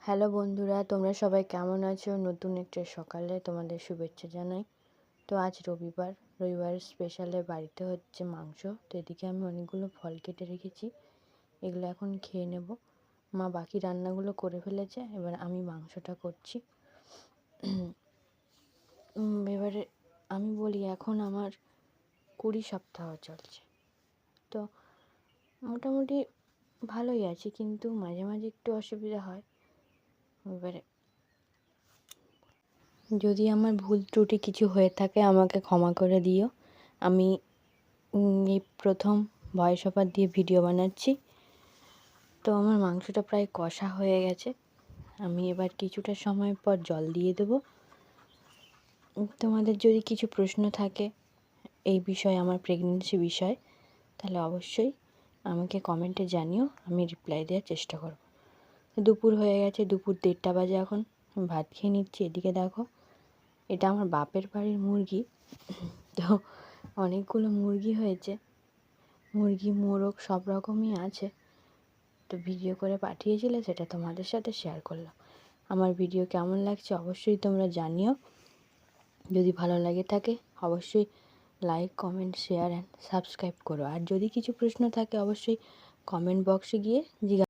Hello বন্ধুরা, তোমরা সবাই কেমন আছো? নতুন একটা সকালে তোমাদের শুভেচ্ছা জানাই। তো আজ রবিবার স্পেশালে বাড়িতে হচ্ছে মাংস। তো এদিকে আমি অনেকগুলো ফল কেটে রেখেছি, এগুলো এখন খেয়ে নেব। মা বাকি রান্নাগুলো করে ফেলেছে, এবার আমি মাংসটা করছি। এবারে আমি বলি, এখন আমার 20 সপ্তাহ চলছে। তো মোটামুটি ভালোই আছি, কিন্তু মাঝে মাঝে একটু অসুবিধা হয়। এবারে যদি আমার ভুল ত্রুটি কিছু হয়ে থাকে আমাকে ক্ষমা করে দিও। আমি এই প্রথম ভয়েস ওভার দিয়ে ভিডিও বানাচ্ছি। তো আমার মাংসটা প্রায় কষা হয়ে গেছে। আমি এবার কিছুটা সময় পর জল দিয়ে দেব। তোমাদের যদি কিছু প্রশ্ন থাকে এই বিষয়ে, আমার প্রেগনেন্সি বিষয়, তাহলে অবশ্যই আমাকে কমেন্টে জানিও, আমি রিপ্লাই দেওয়ার চেষ্টা করব। দুপুর হয়ে গেছে, দুপুর 1:30 বাজে এখন। ভাত খেয়ে নিচ্ছি। এদিকে দেখো, এটা আমার বাপের বাড়ির মুরগি। তো অনেকগুলো মুরগি হয়েছে, মুরগি মোরগ সব রকমই আছে। তো ভিডিও করে পাঠিয়েছিলে, সেটা তোমাদের সাথে শেয়ার করলাম। আমার ভিডিও কেমন লাগছে অবশ্যই তোমরা জানিও। যদি ভালো লাগে থাকে অবশ্যই like, comment, share and subscribe করো। আর যদি কিছু প্রশ্ন থাকে অবশ্যই কমেন্ট বক্সে গিয়ে জিজ্ঞাসা